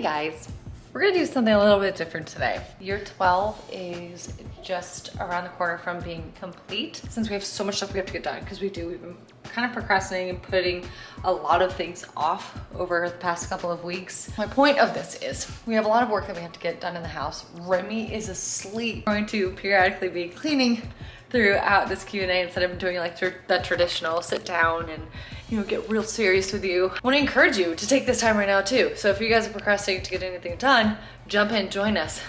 guys, we're gonna do something a little bit different today. Year 12 is just around the corner from being complete. Since we have so much stuff we have to get done, because we've been kind of procrastinating and putting a lot of things off over the past couple of weeks. My point of this is we have a lot of work that we have to get done in the house. Remy is asleep. I'm going to periodically be cleaning throughout this Q&A instead of doing like that traditional sit down and get real serious with you. I want to encourage you to take this time right now too. So if you guys are procrastinating to get anything done, jump in, join us.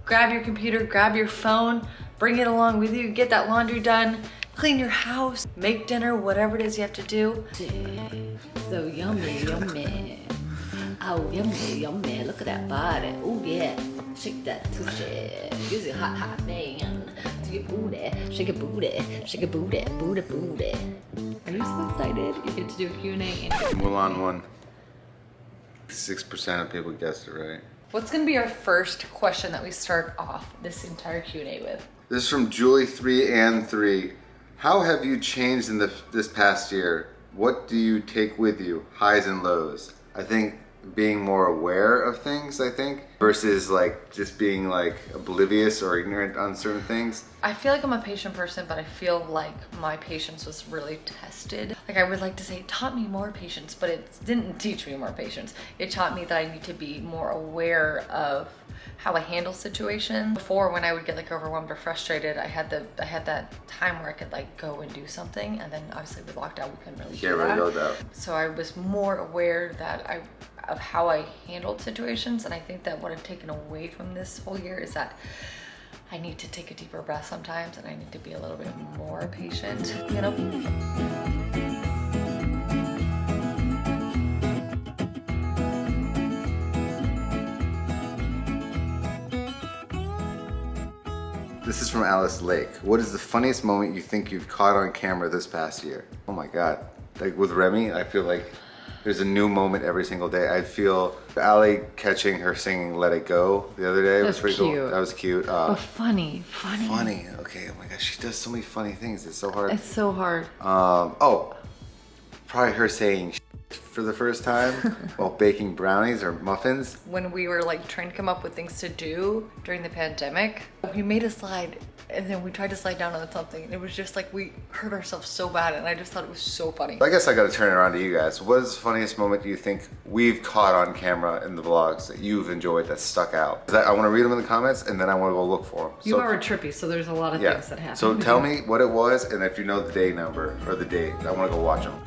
Grab your computer, grab your phone, bring it along with you, get that laundry done, clean your house, make dinner, whatever it is you have to do. So yummy, yummy. Oh, yummy, yummy. Look at that body. Oh yeah. Shake that tushy. Use your hot, hot man. Do your booty. Shake a booty. Shake a booty. Booty, booty. Are you so excited? You get to do a Q&A. Mulan won. 6% of people guessed it right. What's gonna be our first question that we start off this entire Q&A with? This is from Julie3and3. How have you changed in this past year? What do you take with you? Highs and lows. I think being more aware of things, versus like just being like oblivious or ignorant on certain things. I feel like I'm a patient person, but I feel like my patience was really tested. Like I would like to say it taught me more patience, but it didn't teach me more patience. It taught me that I need to be more aware of how I handle situations. Before, when I would get like overwhelmed or frustrated, I had that time where I could like go and do something, and then obviously with lockdown we couldn't really do that. So I was more aware of how I handled situations, and I think that what I've taken away from this whole year is that I need to take a deeper breath sometimes, and I need to be a little bit more patient, This is from Alice Lake. What is the funniest moment you think you've caught on camera this past year? Oh my God. Like with Remy, I feel like there's a new moment every single day. I feel Allie catching her singing Let It Go the other day was pretty cool. That was cute. But funny. Funny, okay, oh my gosh, she does so many funny things. It's so hard. It's so hard. Probably her saying for the first time while baking brownies or muffins. When we were like trying to come up with things to do during the pandemic, we made a slide and then we tried to slide down on something, and it was just like we hurt ourselves so bad, and I just thought it was so funny. I guess I gotta turn it around to you guys. What is the funniest moment do you think we've caught on camera in the vlogs that you've enjoyed that stuck out? I want to read them in the comments, and then I want to go look for them. You are trippy, so there's a lot of things that happen. So tell me what it was, and if you know the day number or the date, I want to go watch them.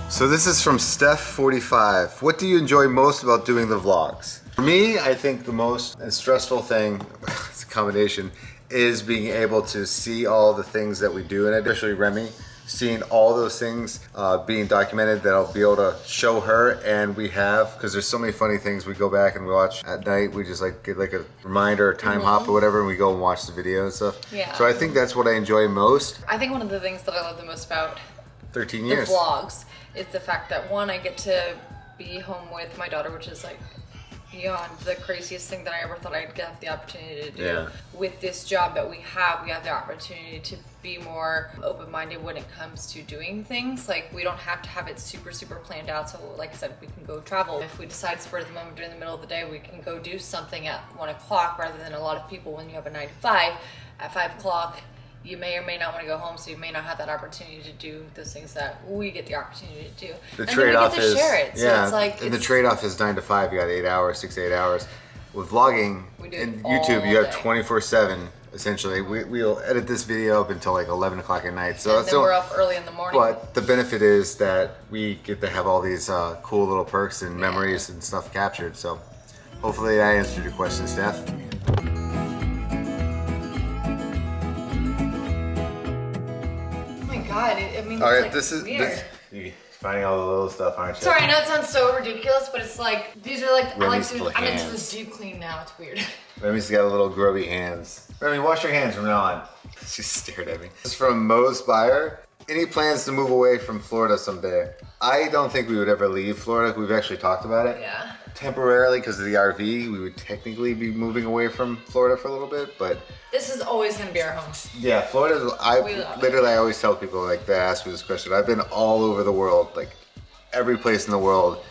So this is from Steph45. What do you enjoy most about doing the vlogs? For me, I think the most stressful thing, it's a combination, is being able to see all the things that we do, and especially Remy, seeing all those things being documented that I'll be able to show her, and we have, because there's so many funny things we go back and we watch at night. We just like get like a reminder, a time hop or whatever, and we go and watch the video and stuff. Yeah. So I think that's what I enjoy most. I think one of the things that I love the most about 13 years. The vlogs is the fact that, one, I get to be home with my daughter, which is like beyond the craziest thing that I ever thought I'd get the opportunity to do. Yeah. With this job that we have the opportunity to be more open-minded when it comes to doing things. Like, we don't have to have it super planned out. So like I said, we can go travel. If we decide spur of the moment during the middle of the day, we can go do something at 1 o'clock, rather than a lot of people when you have a 9 to 5, at 5 o'clock, you may or may not want to go home, so you may not have that opportunity to do those things that we get the opportunity to do. The trade-off is, share it. So it's like, the trade-off is 9 to 5. You got 8 hours, 6 to 8 hours. With vlogging and YouTube, you have 24/7 essentially. We'll edit this video up until like 11 o'clock at night. So and then we're up early in the morning. But the benefit is that we get to have all these cool little perks and memories and stuff captured. So hopefully I answered your question, Steph. God, I mean, all right, like this is weird. You're finding all the little stuff, aren't you? Sorry, I know it sounds so ridiculous, but it's like, these are like, I'm into hands. this deep clean now. It's weird. Remy's got little grubby hands. Remy, wash your hands from now on. She stared at me. This is from Mo's Buyer. Any plans to move away from Florida someday? I don't think we would ever leave Florida. We've actually talked about it. Yeah. Temporarily, because of the RV, we would technically be moving away from Florida for a little bit, but This is always gonna be our home. yeah, Florida, We love I always tell people, like, they ask me this question. I've been all over the world, like every place in the world,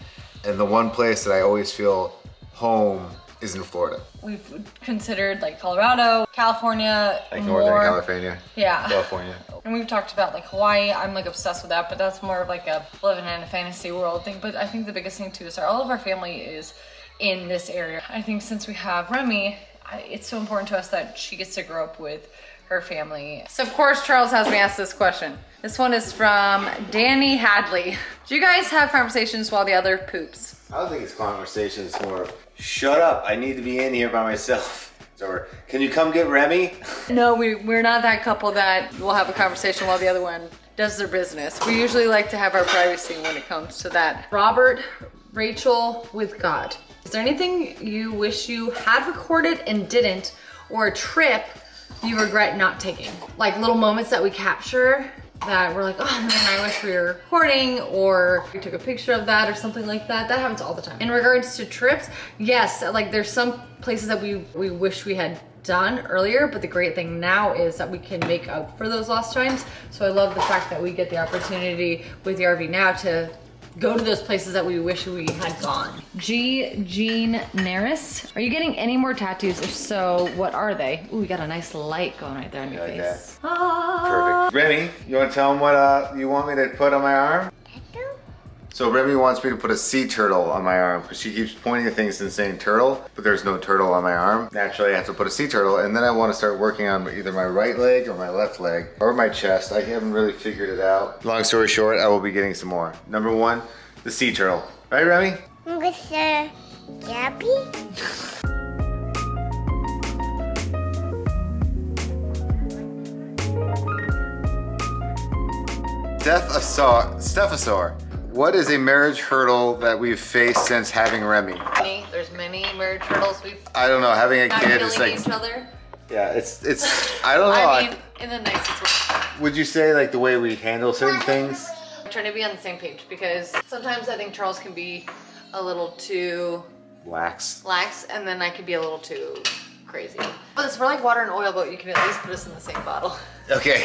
and the one place that I always feel home is in Florida. We've considered like Colorado, California, Like more. Northern California, Yeah. California. And we've talked about like Hawaii. I'm like obsessed with that, but that's more of like a living in a fantasy world thing. But I think the biggest thing too is all of our family is in this area. I think since we have Remy, it's so important to us that she gets to grow up with her family. So of course Charles has me ask this question. This one is from Danny Hadley. Do you guys have conversations while the other poops? I don't think it's conversation, it's more of, shut up, I need to be in here by myself. Or, can you come get Remy? No, we're not that couple that will have a conversation while the other one does their business. We usually like to have our privacy when it comes to that. Robert, Rachel with God. Is there anything you wish you had recorded and didn't, or a trip you regret not taking? Like little moments that we capture that we're like, oh man, I wish we were recording, or we took a picture of that or something like that. That happens all the time. In regards to trips, yes, like there's some places that we wish we had done earlier, but the great thing now is that we can make up for those lost times. So I love the fact that we get the opportunity with the RV now to go to those places that we wish we had gone. Jean Naris, are you getting any more tattoos? If so, what are they? Ooh, we got a nice light going right there on your Like face. Perfect. Remy, you want to tell him what you want me to put on my arm? So Remy wants me to put a sea turtle on my arm because she keeps pointing at things and saying turtle, but there's no turtle on my arm. Naturally, I have to put a sea turtle, and then I want to start working on either my right leg or my left leg or my chest. I haven't really figured it out. Long story short, I will be getting some more. Number one, the sea turtle. Right, Remy? Mr. Gabby? Stephosaur. What is a marriage hurdle that we've faced since having Remy? There's many marriage hurdles we've I don't know, having a not kid killing is like, each other. yeah, it's, I don't know. I mean, in the nicest way. Would you say like the way we handle certain things? I'm trying to be on the same page because sometimes I think Charles can be a little too Lax. lax, and then I can be a little too crazy. But we're like water and oil, but you can at least put us in the same bottle. Okay,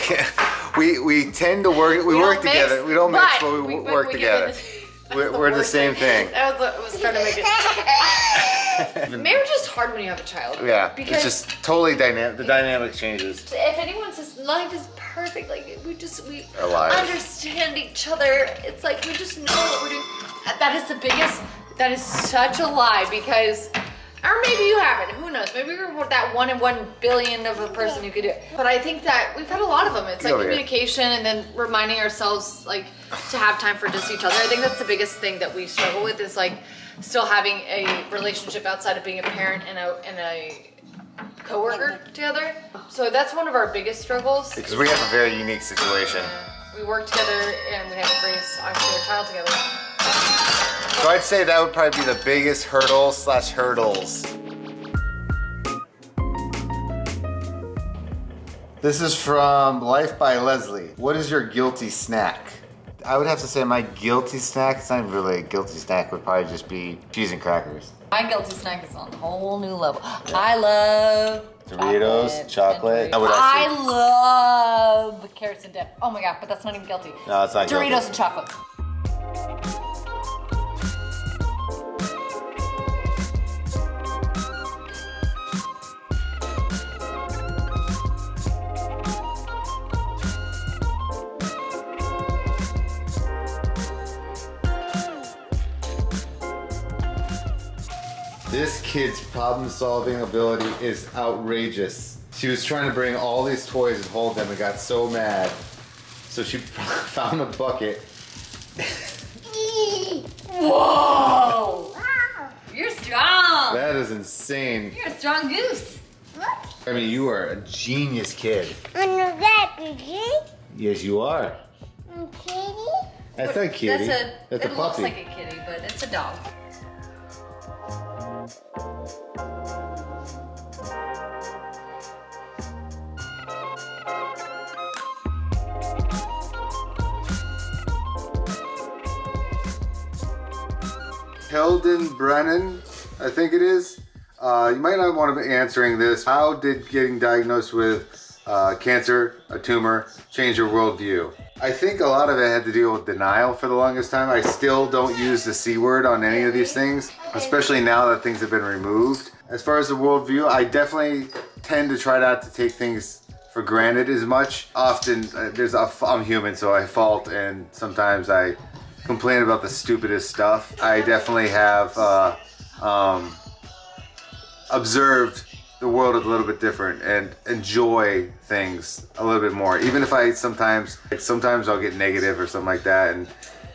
we tend to work, we work don't mix, together. We don't mix, but we but work we together. get in We're the worst same thing. That was what was trying to make it. Marriage is hard when you have a child. Yeah, because it's just totally dynamic. The dynamic changes. if anyone says life is perfect, like we Our lives. understand each other. It's like we just know what we're doing. That is such a lie because, or maybe you haven't, who knows? Maybe you're that 1 in 1 billion of a person who could do it. But I think that we've had a lot of them. It's like Oh, yeah. communication and then reminding ourselves like to have time for just each other. I think that's the biggest thing that we struggle with is like still having a relationship outside of being a parent and a coworker together. So that's one of our biggest struggles. Because we have a very unique situation. We work together and we have to raise obviously a child together. So I'd say that would probably be the biggest hurdle / hurdles. This is from Life by Leslie. What is your guilty snack? I would have to say my guilty snack, it's not really a guilty snack, would probably just be cheese and crackers. My guilty snack is on a whole new level. I love Doritos, chocolate. and Doritos. I love carrots and dip. Oh my god, but that's not even guilty. No, it's not Doritos guilty. and chocolate. This kid's problem-solving ability is outrageous. She was trying to bring all these toys and hold them and got so mad. So she found a bucket. Whoa! You're strong. That is insane. You're a strong goose. I mean, you are a genius kid. I'm a baby. Yes, you are. I'm kitty. That's not kitty. That's a it puppy. looks like a kitty, but it's a dog. Hilden Brennan, I think it is. You might not want to be answering this. How did getting diagnosed with cancer, a tumor, change your worldview? I think a lot of it had to deal with denial for the longest time. I still don't use the C word on any of these things, especially now that things have been removed. As far as the worldview, I definitely tend to try not to take things for granted as much. Often, I'm human, so I fault, and sometimes I complain about the stupidest stuff. I definitely have observed the world a little bit different and enjoy things a little bit more. Even if I sometimes I'll get negative or something like that, and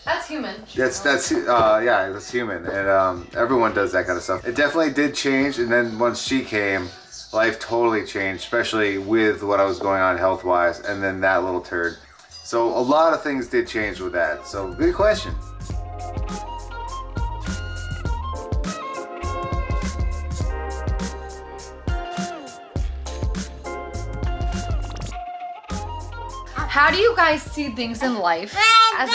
That's human. that's human, and everyone does that kind of stuff. It definitely did change, and then once she came, life totally changed, especially with what I was going on health-wise, and then that little turd. So a lot of things did change with that. So good question. How do you guys see things in life as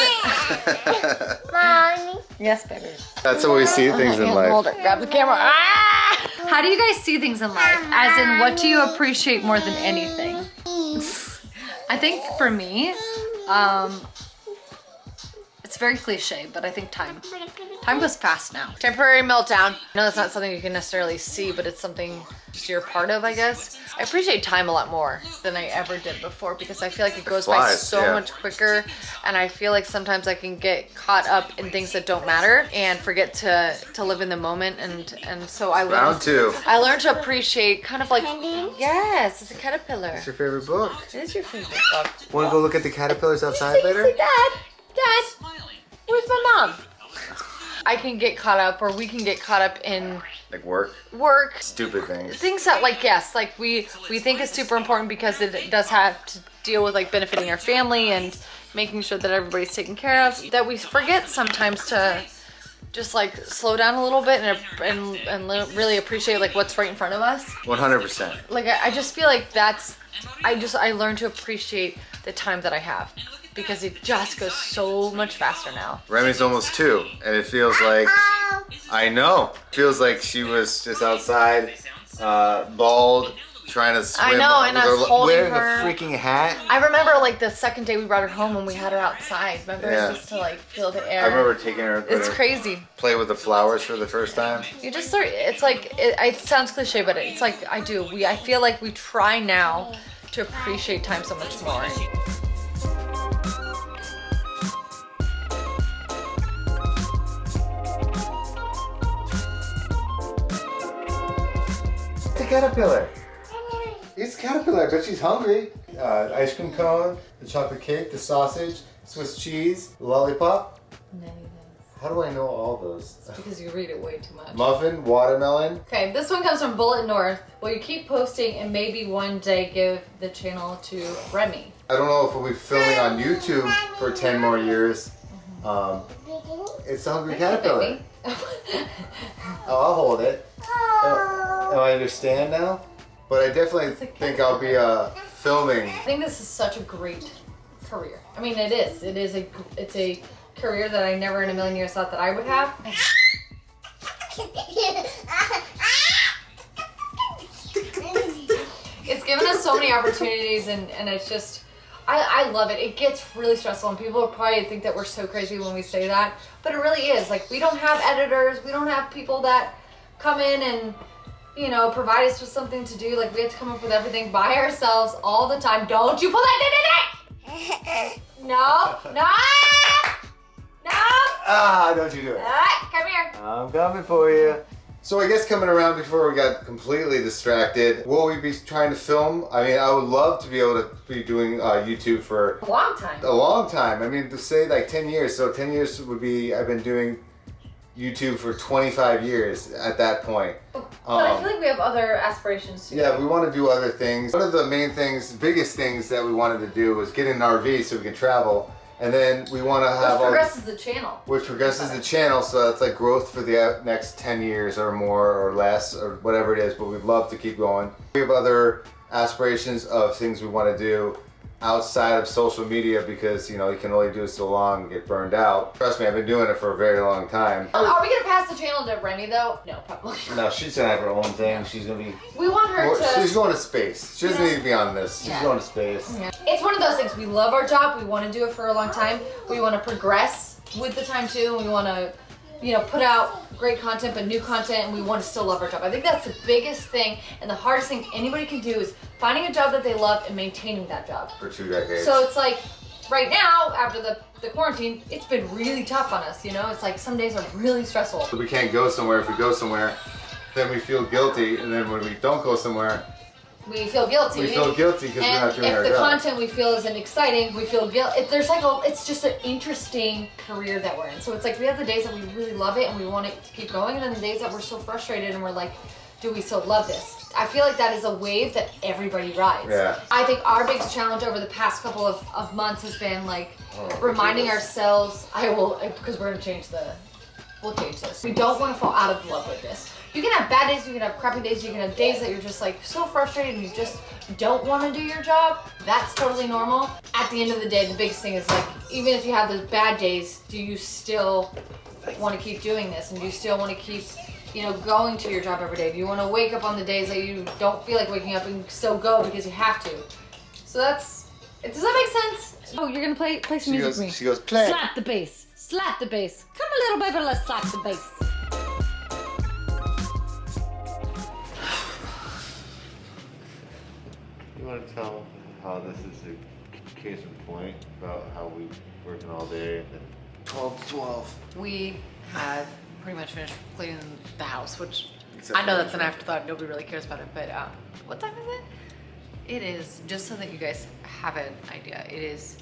Mommy. Yes, baby. That's how we see things in Hold life. it. Grab the camera. Ah! How do you guys see things in life? As in, what do you appreciate more than anything? I think for me, it's very cliche, but I think time. Time goes fast now. Temporary meltdown. I know that's not something you can necessarily see, but it's something you're part of, I guess. I appreciate time a lot more than I ever did before because I feel like it goes by so much quicker, and I feel like sometimes I can get caught up in things that don't matter and forget to live in the moment, and so I learned. Round two. I learned to appreciate kind of like, yes, it's a caterpillar. What's your favorite book? It is your favorite book. Want to go look at the caterpillars outside later? Dad, where's my mom? I can get caught up, or we can get caught up in Like work? Stupid things. things that, like, yes, like we think is super important because it does have to deal with like benefiting our family and making sure that everybody's taken care of, that we forget sometimes to just like slow down a little bit and really appreciate like what's right in front of us. 100%. Like I just feel like I learned to appreciate the time that I have because it just goes so much faster now. Remy's almost 2, and it feels like, I know, feels like she was just outside, bald, trying to swim. I know, and I was holding wearing her. a freaking hat. I remember like the second day we brought her home when we had her outside. Remember, Yeah. just to like feel the air. I remember taking her. It's crazy. Play with the flowers for the first time. You just start. It's like it sounds cliche, but it's like I do. I feel like we try now to appreciate time so much more. It's a caterpillar. It's a caterpillar. I bet she's hungry. Ice cream cone, the chocolate cake, the sausage, Swiss cheese, the lollipop. How do I know all those? Because you read it way too much. Muffin, watermelon. Okay, this one comes from Bullet North. Will you keep posting and maybe one day give the channel to Remy? I don't know if we'll be filming on YouTube for 10 more years. It's the hungry caterpillar. Baby. Oh, I'll hold it. Oh, I understand now. But I definitely think I'll be filming. I think this is such a great career. I mean, it is. It's a career that I never in a million years thought that I would have. It's given us so many opportunities, and it's just, I love it. It gets really stressful, and people will probably think that we're so crazy when we say that, but it really is. Like, we don't have editors, we don't have people that come in and, you know, provide us with something to do. Like, we have to come up with everything by ourselves all the time. Don't you pull that in. No, no, no. Ah, don't you do it. All right, come here. I'm coming for you. So I guess coming around before we got completely distracted, will we be trying to film? I mean, I would love to be able to be doing YouTube for A long time. a long time. I mean, to say like 10 years. So 10 years would be, I've been doing YouTube for 25 years at that point. But I feel like we have other aspirations too. Yeah, we want to do other things. One of the main things, biggest things that we wanted to do was get an RV so we can travel. And then we want to have Which progresses the channel. which progresses the channel, so that's like growth for the next 10 years or more or less or whatever it is, but we'd love to keep going. We have other aspirations of things we want to do outside of social media because, you know, you can only do it so long and get burned out. Trust me, I've been doing it for a very long time. Are we gonna pass the channel to Remy though? No, probably. No, she's gonna have her own thing. She's gonna be. We want her to. She's going to space. She doesn't need to be on this. She's Yeah. going to space. Yeah. It's one of those things. We love our job. We want to do it for a long time. We want to progress with the time too. We want to, you know, put out great content, but new content, and we want to still love our job. I think that's the biggest thing and the hardest thing anybody can do is finding a job that they love and maintaining that job. For 2 decades. So it's like, right now, after the quarantine, it's been really tough on us, you know? It's like some days are really stressful. We can't go somewhere. If we go somewhere, then we feel guilty, and then when we don't go somewhere, We feel guilty. we feel guilty because we're not doing our And if the job. content we feel isn't exciting, we feel guilt. There's like it's just an interesting career that we're in. So it's like we have the days that we really love it and we want it to keep going, and then the days that we're so frustrated and we're like, do we still love this? I feel like that is a wave that everybody rides. Yeah. I think our biggest challenge over the past couple of months has been like reminding ourselves, because we're gonna we'll change this. We don't want to fall out of love with this. You can have bad days, you can have crappy days, you can have days that you're just like so frustrated and you just don't want to do your job. That's totally normal. At the end of the day, the biggest thing is like, even if you have those bad days, do you still want to keep doing this? And do you still want to keep, you know, going to your job every day? Do you want to wake up on the days that you don't feel like waking up and still go because you have to? So does that make sense? Oh, you're gonna play some music with me. She goes, play. Slap the bass. Slap the bass. Come a little baby, let's slap the bass. You want to tell how this is a case in point about how we working all day and then 12 to 12. We have pretty much finished cleaning the house, which Except I know for that's an the- afterthought. Nobody really cares about it. But what time is it? It is, just so that you guys have an idea, it is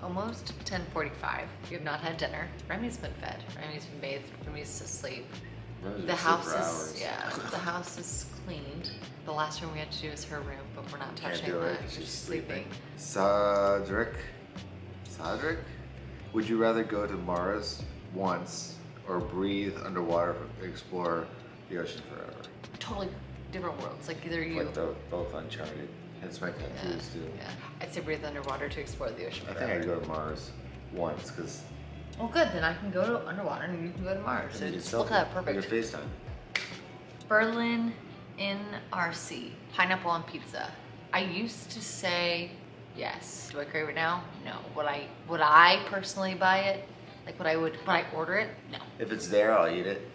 almost 10:45. We have not had dinner. Remy's been fed. Remy's been bathed. Remy's asleep. The house is, the house is cleaned. The last room we had to do is her room, but we're not Can't touching do it. that. She's sleeping. Cedric, would you rather go to Mars once or breathe underwater and explore the ocean forever? Totally different worlds. Like either you. Like both Uncharted. It's my tattoos too. Yeah. I'd say breathe underwater to explore the ocean I forever. think I'd go to Mars once because Well, good. Then I can go to underwater and you can go to Mars. So just look at that. Perfect. FaceTime. Berlin NRC. Pineapple on pizza. I used to say yes. Do I crave it now? No. Would I personally buy it? Like would I order it? No. If it's there, I'll eat it.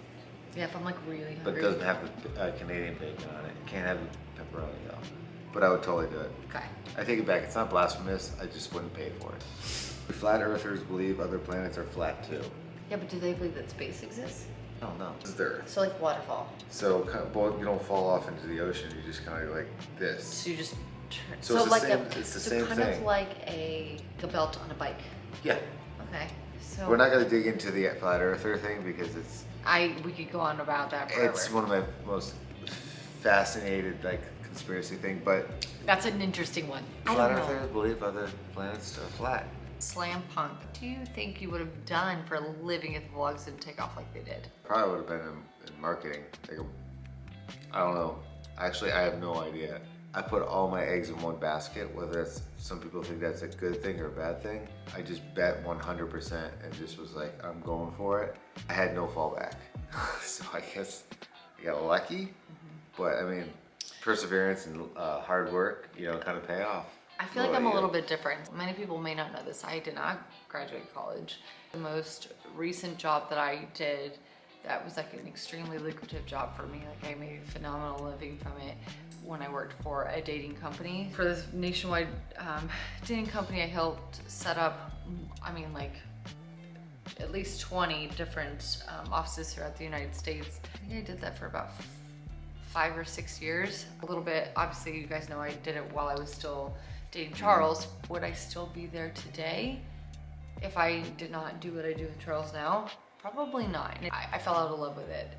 Yeah, if I'm like really hungry. But it doesn't have the Canadian bacon on it. It can't have the pepperoni though. But I would totally do it. Okay. I take it back. It's not blasphemous. I just wouldn't pay for it. Flat earthers believe other planets are flat too. Yeah, but do they believe that space exists? I don't know. This is the Earth. So like waterfall. So kind of, well, you don't fall off into the ocean. You just kind of like this. So you just turn. So it's the like same- it's the same kind of thing. like a belt on a bike. Yeah. Okay. So We're not going to dig into the flat earther thing because we could go on about that forever. it's one of my most fascinated like conspiracy thing. But That's an interesting one. I flat don't know. earthers believe other planets are flat. Slam punk. What do you think you would have done for a living if the vlogs didn't take off like they did? Probably would have been in marketing. Like I don't know. Actually, I have no idea. I put all my eggs in one basket, whether it's, some people think that's a good thing or a bad thing. I just bet 100% and just was like, I'm going for it. I had no fallback. So I guess I got lucky, but I mean, perseverance and hard work, you know, kind of pay off. I feel like I'm a little bit different. Many people may not know this. I did not graduate college. The most recent job that I did, that was like an extremely lucrative job for me. Like I made a phenomenal living from it when I worked for a dating company. For this nationwide dating company, I helped set up, I mean like at least 20 different offices throughout the United States. I think I did that for about 5 or 6 years. A little bit, obviously you guys know I did it while I was still dating Charles. Would I still be there today if I did not do what I do with Charles now? Probably not. I fell out of love with it.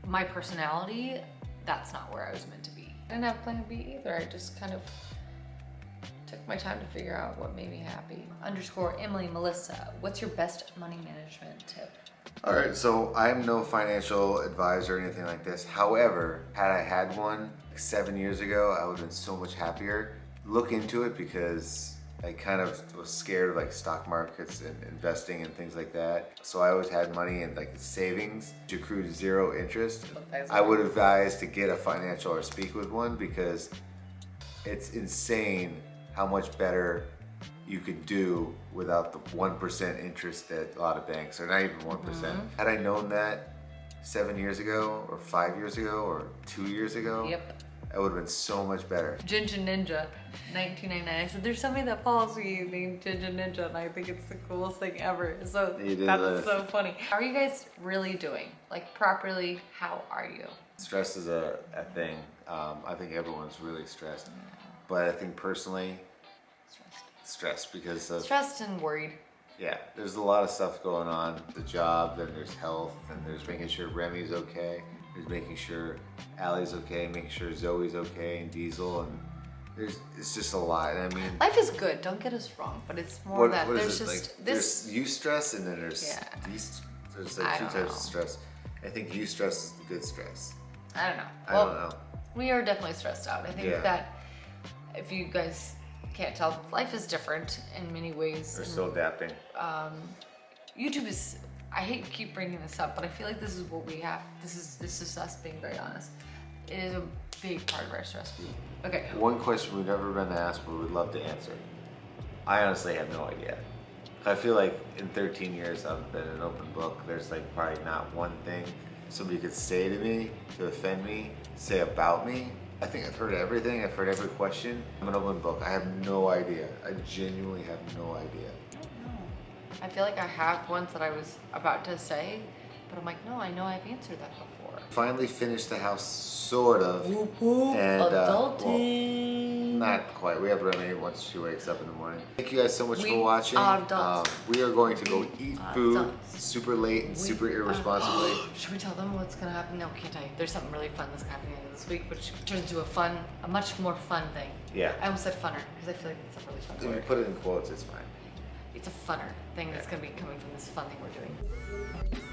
My personality, that's not where I was meant to be. I didn't have plan B either. I just kind of took my time to figure out what made me happy. _ Emily Melissa, what's your best money management tip? All right, so I'm no financial advisor or anything like this. However, had I had one 7 years ago, I would have been so much happier. look into it because I kind of was scared of like stock markets and investing and things like that. So I always had money in like savings which accrued 0 interest. I would advise to get a financial or speak with one because it's insane how much better you could do without the 1% interest at a lot of banks, or not even 1%. Had I known that 7 years ago or 5 years ago or 2 years ago, Yep. it would have been so much better. Ginger Ninja, 1999. I said, there's somebody that follows me named Ginger Ninja, and I think it's the coolest thing ever. So You did that's that. so funny. How are you guys really doing? Like properly, how are you? Stress is a thing. I think everyone's really stressed. But I think personally, stressed because of, Stressed and worried. yeah, there's a lot of stuff going on. The job, then there's health, and there's making sure Remy's okay. There's making sure Allie's okay, making sure Zoe's okay, and Diesel, and it's just a lot. And I mean, Life is good, don't get us wrong, but it's more that what there's is it just like? this. There's eustress, and then there's Yeah. there's I like 2 don't types know. of stress. I think eustress is the good stress. I don't know. I don't know. We are definitely stressed out. I think Yeah. that if you guys can't tell, life is different in many ways. We're and still adapting. YouTube is, I hate to keep bringing this up, but I feel like this is what we have. This is us being very honest. It is a big part of our stress. Okay. One question we've never been asked, but we'd love to answer. I honestly have no idea. I feel like in 13 years I've been an open book. There's like probably not one thing somebody could say to me to offend me, say about me. I think I've heard everything. I've heard every question. I'm an open book. I have no idea. I genuinely have no idea. I feel like I have ones that I was about to say, but I'm like, no, I know I've answered that before. Finally finished the house, sort of. And Adulting. not quite. We have Remy once she wakes up in the morning. Thank you guys so much We for watching. are adults. We are going to go eat food adults. super late and super irresponsibly. Should we tell them what's gonna happen? No, can't tell you. There's something really fun that's happening this week, which turns into a much more fun thing. Yeah. I almost said funner because I feel like it's a really fun If you word. put it in quotes, it's fine. It's a funner thing that's gonna be coming from this fun thing we're doing.